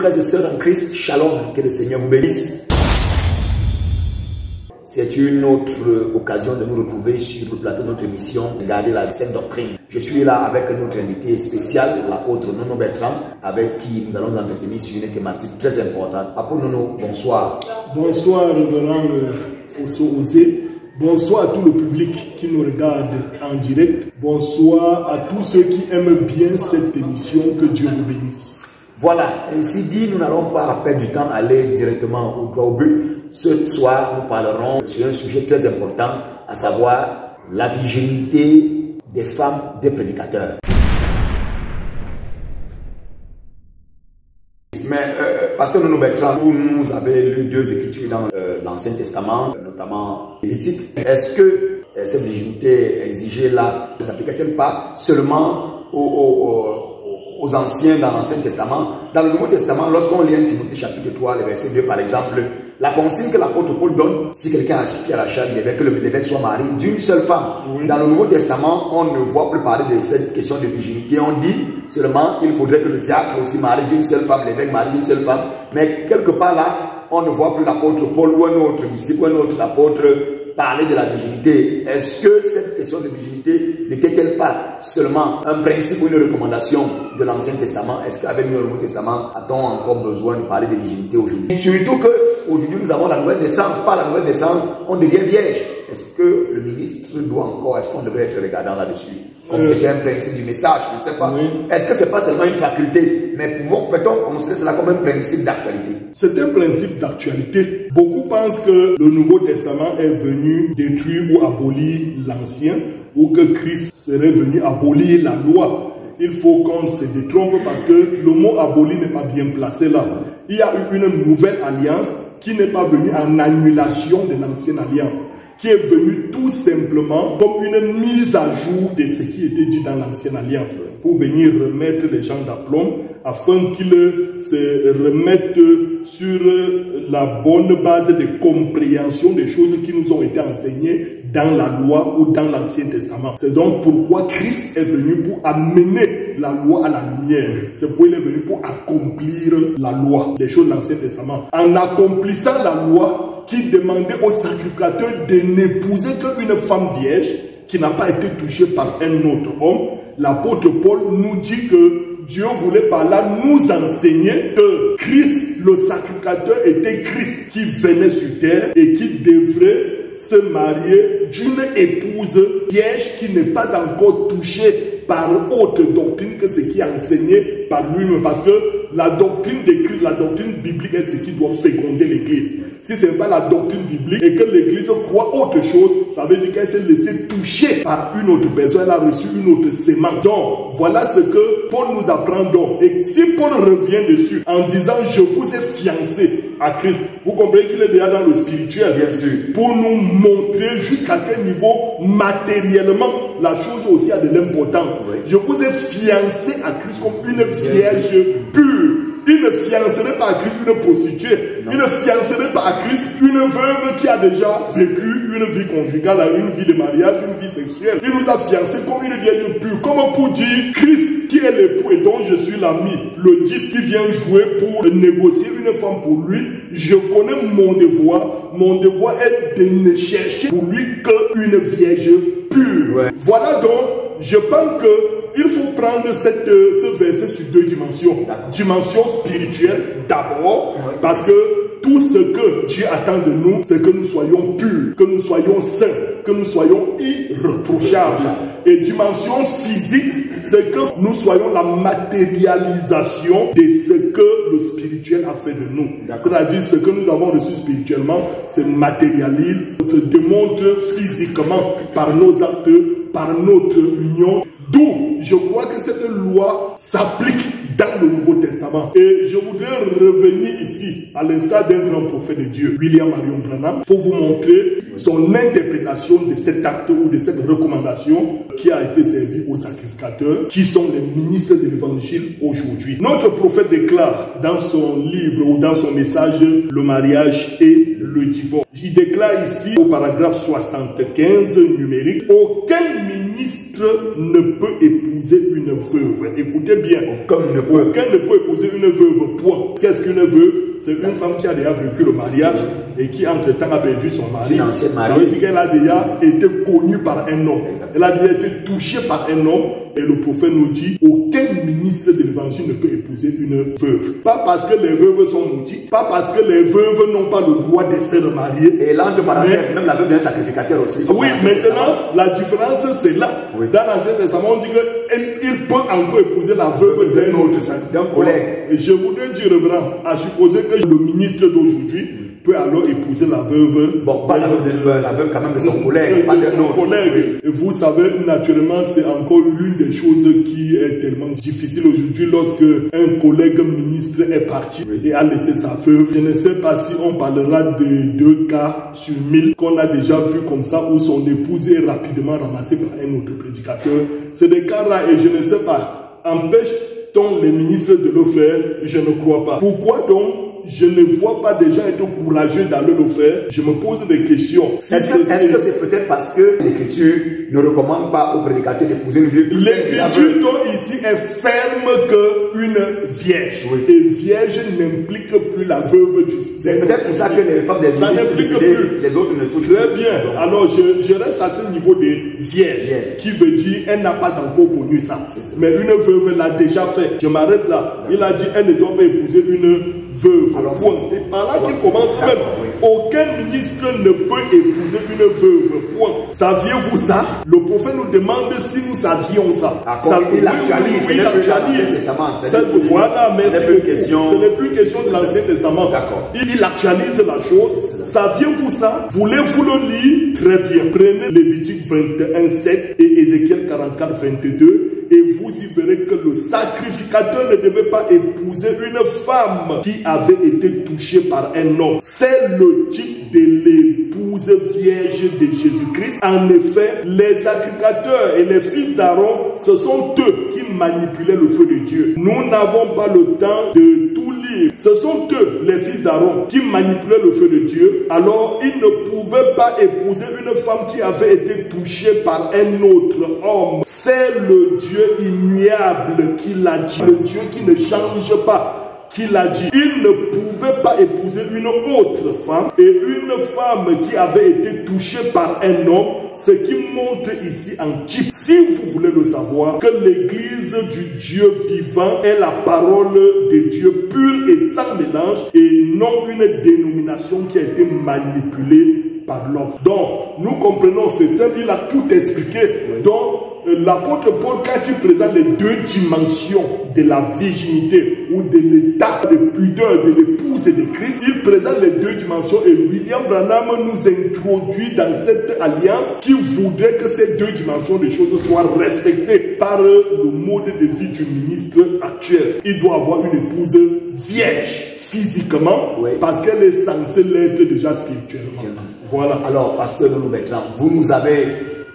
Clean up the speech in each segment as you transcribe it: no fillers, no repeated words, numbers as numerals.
frères et sœurs en Christ, shalom, que le Seigneur vous bénisse. C'est une autre occasion de nous retrouver sur le plateau de notre émission Garder la Sainte Doctrine. Je suis là avec notre invité spécial, l'apôtre Nono Bertrand, avec qui nous allons nous entretenir sur une thématique très importante. Apôtre Nono, bonsoir. Bonsoir, révérend Fosso Osé. Bonsoir à tout le public qui nous regarde en direct. Bonsoir à tous ceux qui aiment bien cette émission. Que Dieu vous bénisse. Voilà, ainsi dit, nous n'allons pas perdre du temps à aller directement au droit au but. Ce soir, nous parlerons sur un sujet très important, à savoir la virginité des femmes des prédicateurs. Mais, Pasteur Nono Bertrand, vous avez lu deux écritures dans l'Ancien Testament, notamment Lévitique. Est-ce que cette virginité exigée là ne s'applique-t-elle pas seulement aux anciens dans l'Ancien Testament? Dans le Nouveau Testament, lorsqu'on lit 1 Timothée chapitre 3, le verset 2 par exemple, la consigne que l'apôtre Paul donne, si quelqu'un a 6 pieds à la charge, que l'évêque soit marié d'une seule femme. Oui. Dans le Nouveau Testament, on ne voit plus parler de cette question de virginité. On dit seulement il faudrait que le diacre aussi marie d'une seule femme, l'évêque marie d'une seule femme. Mais quelque part là, on ne voit plus l'apôtre Paul ou un autre disciple ou un autre apôtre parler de la virginité. Est-ce que cette question de virginité n'était-elle pas seulement un principe ou une recommandation de l'Ancien Testament? Est-ce qu'avec le Nouveau Testament, a-t-on encore besoin de parler de virginité aujourd'hui? Surtout qu'aujourd'hui, nous avons la nouvelle naissance. Par la nouvelle naissance, on devient vierge. Est-ce que le ministre doit encore, est-ce qu'on devrait être regardant là-dessus? C'était un principe du message, je ne sais pas. Oui. Est-ce que ce n'est pas seulement une faculté, mais peut-on considérer cela comme un principe d'actualité? C'est un principe d'actualité. Beaucoup pensent que le Nouveau Testament est venu détruire ou abolir l'Ancien, ou que Christ serait venu abolir la loi. Il faut qu'on se détrompe parce que le mot aboli n'est pas bien placé là. Il y a eu une nouvelle alliance qui n'est pas venue en annulation de l'ancienne alliance, qui est venu tout simplement comme une mise à jour de ce qui était dit dans l'ancienne alliance, pour venir remettre les gens d'aplomb, afin qu'ils se remettent sur la bonne base de compréhension des choses qui nous ont été enseignées dans la loi ou dans l'Ancien Testament. C'est donc pourquoi Christ est venu pour amener la loi à la lumière. C'est pourquoi il est venu pour accomplir la loi, les choses de l'Ancien Testament. En accomplissant la loi qui demandait au sacrificateur de n'épouser qu'une femme vierge qui n'a pas été touchée par un autre homme, l'apôtre Paul nous dit que Dieu voulait par là nous enseigner que Christ, le sacrificateur, était Christ qui venait sur terre et qui devrait se marier d'une épouse vierge qui n'est pas encore touchée par autre doctrine que ce qui est enseigné par lui-même. Parce que la doctrine de Christ, la doctrine biblique est ce qui doit féconder l'Église. Si ce n'est pas la doctrine biblique et que l'Église croit autre chose, ça veut dire qu'elle s'est laissée toucher par une autre personne, elle a reçu une autre sémence. Donc, voilà ce que Paul nous apprend donc. Et si Paul revient dessus en disant « Je vous ai fiancé à Christ », vous comprenez qu'il est déjà dans le spirituel, bien sûr, pour nous montrer jusqu'à quel niveau matériellement la chose aussi a de l'importance. Oui. Je vous ai fiancé à Christ comme une vierge pure. Il ne fiancerait pas à Christ une prostituée. Non. Il ne fiancerait pas à Christ une veuve qui a déjà vécu une vie conjugale, une vie de mariage, une vie sexuelle. Il nous a fiancés comme une vierge pure. Comme pour dire Christ qui est l'époux et dont je suis l'ami, le 10 qui vient jouer pour négocier une femme pour lui. Je connais mon devoir. Mon devoir est de ne chercher pour lui qu'une vierge pure. Ouais. Voilà donc, je pense que il faut prendre ce verset sur deux dimensions. Dimension spirituelle d'abord, parce que tout ce que Dieu attend de nous, c'est que nous soyons purs, que nous soyons saints, que nous soyons irréprochables. Et dimension physique, c'est que nous soyons la matérialisation de ce que le spirituel a fait de nous. C'est-à-dire ce que nous avons reçu spirituellement se matérialise, se démontre physiquement par nos actes, par notre union. D'où je crois que cette loi s'applique dans le Nouveau Testament. Et je voudrais revenir ici, à l'instar d'un grand prophète de Dieu, William Marion Branham, pour vous montrer son interprétation de cet acte ou de cette recommandation qui a été servie aux sacrificateurs, qui sont les ministres de l'évangile aujourd'hui. Notre prophète déclare dans son livre ou dans son message le mariage et le divorce. Il déclare ici au paragraphe 75 numérique, aucun ministre ministre ne peut épouser une veuve. Écoutez bien. Aucun ne peut épouser une veuve. Point. Qu'est-ce qu'une veuve? C'est une femme qui a déjà vécu le mariage et qui entre-temps a perdu son mari. Ça veut dire qu'elle a déjà été connue par un homme. Elle a déjà été touchée par un homme. Et le prophète nous dit, aucun ministre de l'évangile ne peut épouser une veuve. Pas parce que les veuves sont maudites, pas parce que les veuves n'ont pas le droit de se remarier. Et là, entre parenthèses, même la veuve d'un sacrificateur aussi. Oui, maintenant, la différence c'est là. Oui. Dans l'Ancien Testament, on dit qu'il peut encore épouser la veuve d'un autre, d'un collègue. Et je voudrais dire, reverend, à supposer que le ministre d'aujourd'hui peut alors épouser la veuve. Bon, pas la veuve quand même de son collègue. Pas de son collègue. Et vous savez, naturellement, c'est encore l'une des choses qui est tellement difficile aujourd'hui lorsque un collègue ministre est parti et a laissé sa veuve. Je ne sais pas si on parlera de 2 cas sur 1000 qu'on a déjà vu comme ça où son épouse est rapidement ramassée par un autre prédicateur. C'est des cas rares et je ne sais pas. Empêche-t-on les ministres de le faire? Je ne crois pas. Pourquoi donc je ne vois pas des gens être courageux d'aller le faire? Je me pose des questions. Est-ce que c'est peut-être parce que l'Écriture ne recommande pas aux prédicateurs d'épouser une veuve? L'Écriture donc ici est ferme qu'une vierge. Oui. Et vierge n'implique plus la veuve du... C'est peut-être pour ça que les femmes des ministres, les autres ne touchent très bien. Alors je reste à ce niveau des vierges, qui veut dire elle n'a pas encore connu ça. Mais une veuve l'a déjà fait. Je m'arrête là. Il a dit elle ne doit pas épouser une veuve. Alors, et par là qu'il commence même. Aucun ministre ne peut épouser une veuve. Point. Saviez-vous ça? Le prophète nous demande si nous savions ça. Il actualise. Il actualise. Voilà, mais ce n'est plus question de l'Ancien Testament. Il actualise la chose. Saviez-vous ça? Voulez-vous le lire? Très bien. Prenez Lévitique 21, 7 et Ézéchiel 44, 22. Et vous y verrez que le sacrificateur ne devait pas épouser une femme qui avait été touchée par un homme. C'est le type de l'épouse vierge de Jésus-Christ. En effet, les sacrificateurs et les fils d'Aaron, ce sont eux qui manipulaient le feu de Dieu. Nous n'avons pas le temps de tout lire. Ce sont eux, les fils d'Aaron, qui manipulaient le feu de Dieu. Alors, ils ne pouvaient pas épouser une femme qui avait été touchée par un autre homme. C'est le Dieu immuable qui l'a dit. Le Dieu qui ne change pas. Qui l'a dit. Il ne pouvait pas épouser une autre femme et une femme qui avait été touchée par un homme, ce qui montre ici en type. Si vous voulez le savoir, que l'église du Dieu vivant est la parole de Dieu pure et sans mélange et non une dénomination qui a été manipulée par l'homme. Donc, nous comprenons, c'est simple, il a tout expliqué. Donc, l'apôtre Paul, quand il présente les 2 dimensions de la virginité ou de l'état de pudeur de l'épouse de Christ, il présente les 2 dimensions et William Branham nous introduit dans cette alliance qui voudrait que ces 2 dimensions des choses soient respectées par le mode de vie du ministre actuel. Il doit avoir une épouse vierge physiquement parce qu'elle est censée l'être déjà spirituellement. Voilà. Alors, pasteur Nono Bertrand, vous nous avez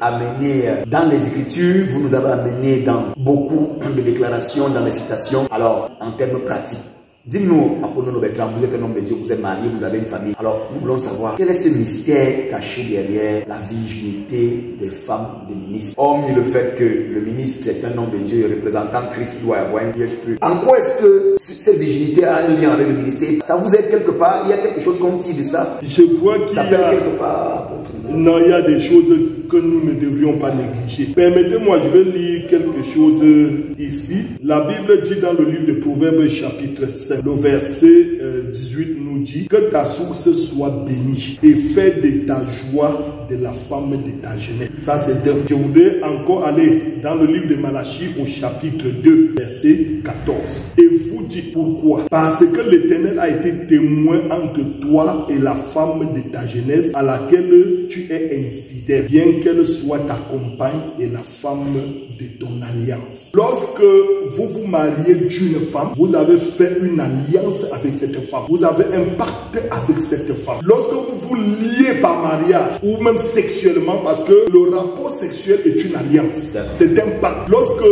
amené dans les Écritures, vous nous avez amené dans beaucoup de déclarations, dans les citations. Alors, en termes pratiques, dites-nous, Apôtre Nono Bertrand, vous êtes un homme de Dieu, vous êtes marié, vous avez une famille. Alors, nous voulons savoir quel est ce mystère caché derrière la virginité des femmes de ministres. Hormis le fait que le ministre est un homme de Dieu représentant Christ, qui doit avoir une vierge pure. En quoi est-ce que cette virginité a un lien avec le ministère? Ça vous aide quelque part? Il y a quelque chose qu'on tire de ça? Je crois qu'il y a quelque part. Non, il y a des choses que nous ne devrions pas négliger. Permettez-moi, je vais lire quelque chose ici. La Bible dit dans le livre de Proverbes chapitre 5, le verset 18 nous dit que ta source soit bénie et fais de ta joie de la femme de ta jeunesse. Ça c'est un. Je voudrais encore aller dans le livre de Malachie au chapitre 2, verset 14. Et vous dites pourquoi? Parce que l'Éternel a été témoin entre toi et la femme de ta jeunesse à laquelle tu es infidèle, bien qu'elle soit ta compagne et la femme de ton alliance. Lorsque vous vous mariez d'une femme, vous avez fait une alliance avec cette femme. Vous avez un pacte avec cette femme. Lorsque vous vous liez par mariage ou même sexuellement, parce que le rapport sexuel est une alliance. C'est un pacte. Lorsque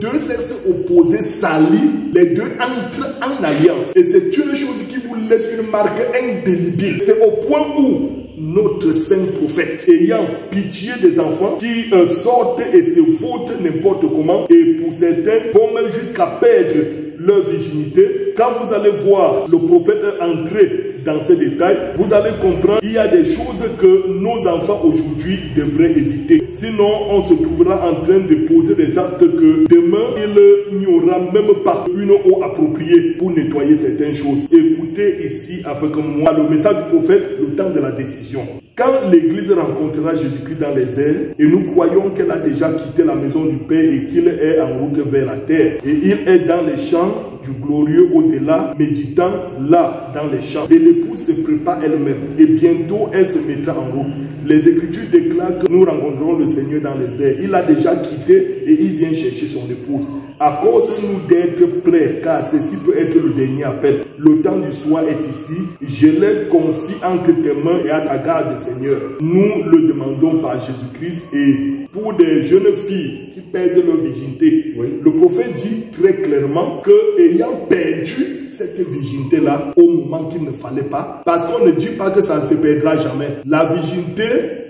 2 sexes opposés s'allient, les 2 entrent en alliance. Et c'est une chose qui vous laisse une marque indélébile. C'est au point où notre saint prophète, ayant pitié des enfants qui sortent et se vautrent n'importe comment, et pour certains vont même jusqu'à perdre leur virginité. Quand vous allez voir le prophète entrer dans ces détails, vous allez comprendre qu'il y a des choses que nos enfants aujourd'hui devraient éviter. Sinon, on se trouvera en train de poser des actes que demain, il n'y aura même pas une eau appropriée pour nettoyer certaines choses. Écoutez ici avec moi le message du prophète, le temps de la décision. Quand l'Église rencontrera Jésus-Christ dans les airs, et nous croyons qu'elle a déjà quitté la maison du Père et qu'il est en route vers la terre, et il est dans les champs du glorieux au-delà, méditant là dans les champs, et l'épouse se prépare elle-même, et bientôt elle se mettra en route. Les Écritures déclarent que nous rencontrerons le Seigneur dans les airs. Il a déjà quitté et il vient chercher son épouse. Accorde-nous d'être prêts, car ceci peut être le dernier appel. Le temps du soir est ici. Je les confie entre tes mains et à ta garde, Seigneur. Nous le demandons par Jésus-Christ. Et pour des jeunes filles qui perdent leur virginité, le prophète dit très clairement que, ayant perdu cette virginité-là au moment qu'il ne fallait pas, parce qu'on ne dit pas que ça ne se perdra jamais. La virginité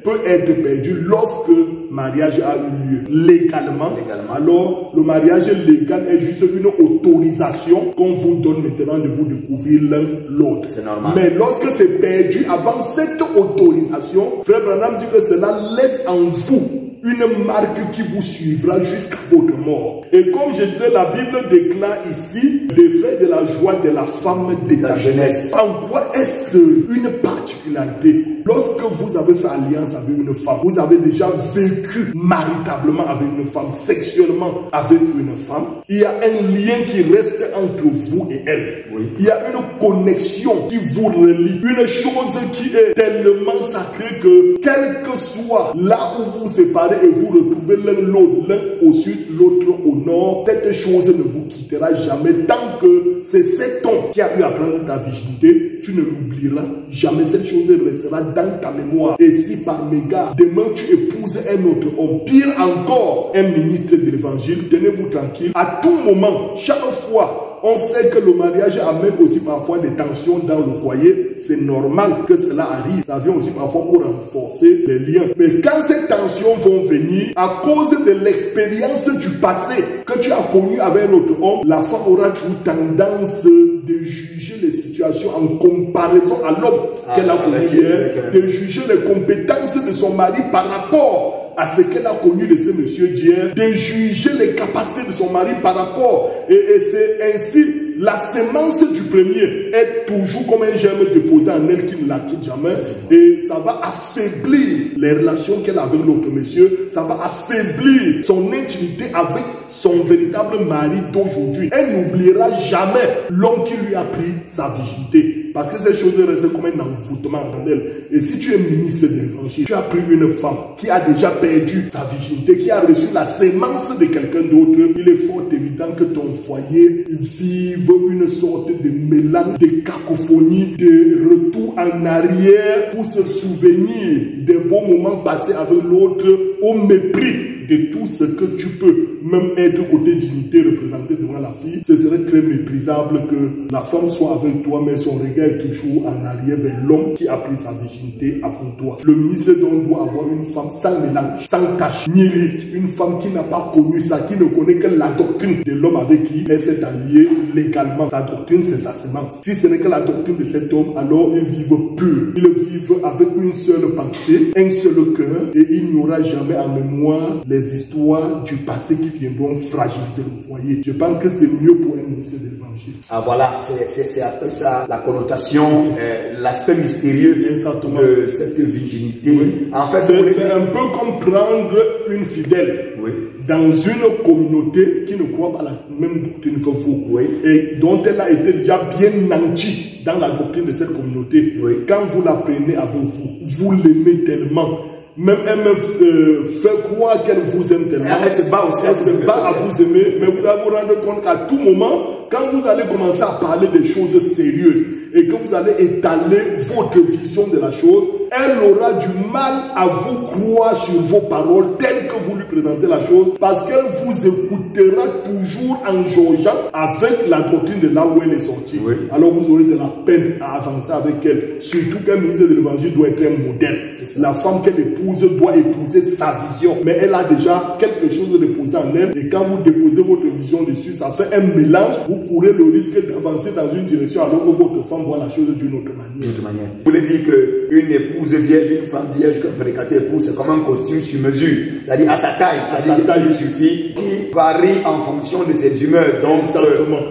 peut être perdue lorsque mariage a eu lieu légalement. Alors, le mariage légal est juste une autorisation qu'on vous donne maintenant de vous découvrir l'un l'autre. C'est normal. Mais lorsque c'est perdu avant cette autorisation, Frère Branham dit que cela laisse en vous une marque qui vous suivra jusqu'à votre mort. Et comme je disais, la Bible déclare ici des faits de la joie de la femme de ta jeunesse. En quoi est-ce une particularité? Lorsque vous avez fait alliance avec une femme, vous avez déjà vécu maritablement avec une femme, sexuellement avec une femme, il y a un lien qui reste entre vous et elle. Il y a une connexion qui vous relie. Une chose qui est tellement sacrée que quel que soit là où vous vous séparez et vous retrouvez l'un l'autre, l'un au sud, l'autre au nord, cette chose ne vous quittera jamais tant que c'est cet homme qui a eu à prendre ta virginité, tu ne l'oublieras jamais. Cette chose restera dans ta mémoire. Et si par mégarde, demain tu épouses un autre homme, pire encore, un ministre de l'évangile, tenez-vous tranquille. À tout moment, chaque fois, on sait que le mariage amène aussi parfois des tensions dans le foyer. C'est normal que cela arrive. Ça vient aussi parfois pour renforcer les liens. Mais quand ces tensions vont venir, à cause de l'expérience du passé que tu as connu avec un autre homme, la femme aura toujours tendance de juger les situations en comparaison à l'homme qu'elle a connu hier, de juger les compétences de son mari par rapport à ce qu'elle a connu de ce monsieur d'hier, de juger les capacités de son mari par rapport. Et c'est ainsi, la sémence du premier est toujours comme un germe déposé en elle qui ne la quitte jamais. Et ça va affaiblir les relations qu'elle a avec l'autre monsieur. Ça va affaiblir son intimité avec son véritable mari d'aujourd'hui. Elle n'oubliera jamais l'homme qui lui a pris sa virginité. Parce que ces choses restent comme un envoûtement en elle. Et si tu es ministre de l'évangile, tu as pris une femme qui a déjà perdu sa virginité, qui a reçu la sémence de quelqu'un d'autre, il est fort évident que ton foyer vive une sorte de mélange, de cacophonie, de retour en arrière pour se souvenir des beaux moments passés avec l'autre au mépris de tout ce que tu peux même être côté dignité représenté devant la fille. Ce serait très méprisable que la femme soit avec toi, mais son regard est toujours en arrière vers l'homme qui a pris sa virginité avant toi. Le ministre donc doit avoir une femme sans mélange, sans tache, ni rite, une femme qui n'a pas connu ça, qui ne connaît que la doctrine de l'homme avec qui elle s'est alliée légalement. Sa doctrine, c'est sa sémence. Si ce n'est que la doctrine de cet homme, alors ils vivent pur. Ils vivent avec une seule pensée, un seul cœur, et il n'y aura jamais en mémoire les histoires du passé qui viendront fragiliser le foyer. Je pense que c'est mieux pour un ministère de l'évangile. Ah voilà, c'est un peu ça la connotation, l'aspect mystérieux de cette virginité. Oui. En fait, c'est un peu comme prendre une fidèle dans une communauté qui ne croit pas la même doctrine que vous, et dont elle a été déjà bien nantie dans la doctrine de cette communauté. Quand vous la prenez avec vous, vous l'aimez tellement. Même elle me fait croire qu'elle vous aime tellement. Elle se bat aussi. Elle se bat à vous aimer. Mais vous allez vous rendre compte qu'à tout moment, quand vous allez commencer à parler des choses sérieuses et que vous allez étaler votre vision de la chose, elle aura du mal à vous croire sur vos paroles telles que vous lui présentez la chose, parce qu'elle vous écoutera toujours en jaugeant avec la doctrine de là où elle est sortie. Oui. Alors vous aurez de la peine à avancer avec elle. Surtout qu'un ministre de l'évangile doit être un modèle. La femme qu'elle épouse doit épouser sa vision. Mais elle a déjà quelque chose de déposé en elle. Et quand vous déposez votre vision dessus, ça fait un mélange. Vous courez le risque d'avancer dans une direction alors que votre femme voit la chose d'une autre manière. Vous voulez dire qu'une épouse vierge, une femme vierge qu'un prédicateur épouse, c'est comme un costume sur mesure. C'est-à-dire à sa taille. C'est-à-dire qu'il lui suffit, qui varie en fonction de ses humeurs. Donc,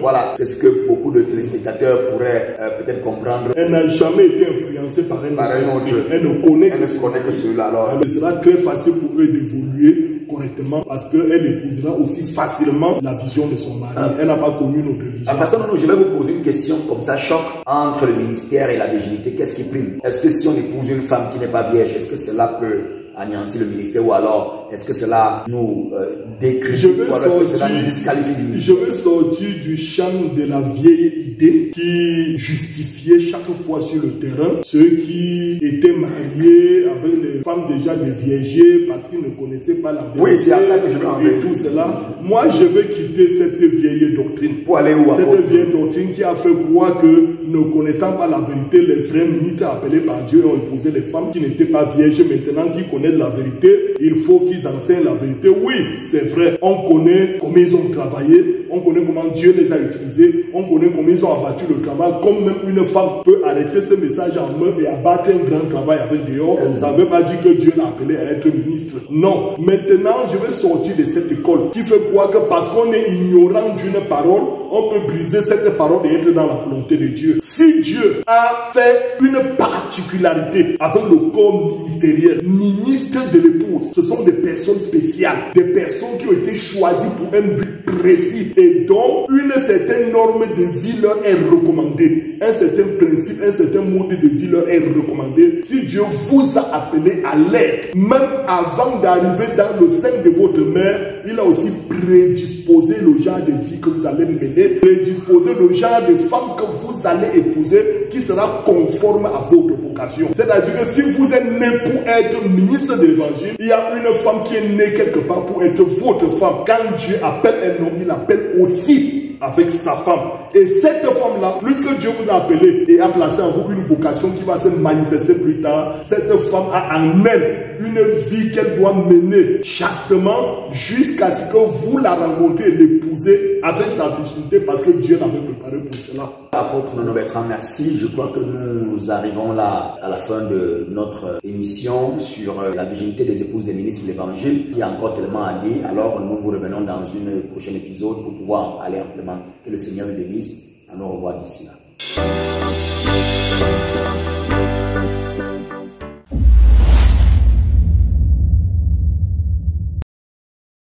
voilà, c'est ce que beaucoup de téléspectateurs pourraient peut-être comprendre. Elle n'a jamais été influencée par un autre. Elle ne connaît que cela. Alors, il sera très facile pour eux d'évoluer correctement parce qu'elle épousera aussi facilement la vision de son mari. Elle n'a pas connu notre vision. Pasteur, je vais vous poser une question comme ça, choc entre le ministère et la virginité. Qu'est-ce qui prime? Est-ce que si on épouse une femme qui n'est pas vierge, est-ce que cela peut anéantir le ministère, ou alors est-ce que cela nous décrit, ou alors est-ce que cela nous disqualifie du ministère? Je veux sortir du champ de la vieille idée qui justifiait chaque fois sur le terrain ceux qui étaient mariés avec les femmes déjà déviergées parce qu'ils ne connaissaient pas la vérité. Oui, c'est à ça que je veux en venir. Et tout cela. Moi, je veux quitter cette vieille doctrine. Pour aller où? Cette vieille doctrine qui a fait croire que, ne connaissant pas la vérité, les vrais ministres appelés par Dieu ont épousé les femmes qui n'étaient pas vierges. Maintenant, qui connaissent la vérité, il faut qu'ils enseignent la vérité. Oui, c'est vrai. On connaît comment ils ont travaillé, on connaît comment Dieu les a utilisés, on connaît comment ils ont abattu le travail, comme même une femme peut arrêter ce message en main et abattre un grand travail avec dehors. Ça ne veut pas dire que Dieu l'a appelé à être ministre. Non. Maintenant, je vais sortir de cette école qui fait croire que parce qu'on est ignorant d'une parole, on peut briser cette parole et être dans la volonté de Dieu. Si Dieu a fait une particularité avec le corps ministériel, ministre de l'épouse, ce sont des personnes spéciales, des personnes qui ont été choisies pour un but précis et dont une certaine norme de vie leur est recommandée, un certain principe, un certain mode de vie leur est recommandé. Si Dieu vous a appelé à l'aide, même avant d'arriver dans le sein de votre mère, il a aussi prédisposé le genre de vie que vous allez mener, prédisposer le genre de femme que vous allez épouser qui sera conforme à votre vocation. C'est-à-dire que si vous êtes né pour être ministre de l'évangile, il y a une femme qui est née quelque part pour être votre femme. Quand Dieu appelle un homme, il appelle aussi avec sa femme. Et cette femme-là, puisque Dieu vous a appelé et a placé en vous une vocation qui va se manifester plus tard, cette femme a en elle une vie qu'elle doit mener chastement jusqu'à ce que vous la rencontrez, l'épousez avec sa virginité parce que Dieu l'avait préparé pour cela. Apôtre Nono Bertrand, merci. Je crois que nous arrivons là à la fin de notre émission sur la virginité des épouses des ministres de l'Évangile. Il y a encore tellement à dire. Alors nous vous revenons dans une prochaine épisode pour pouvoir en parler amplement. Que le Seigneur nous bénisse. À nous revoir d'ici là.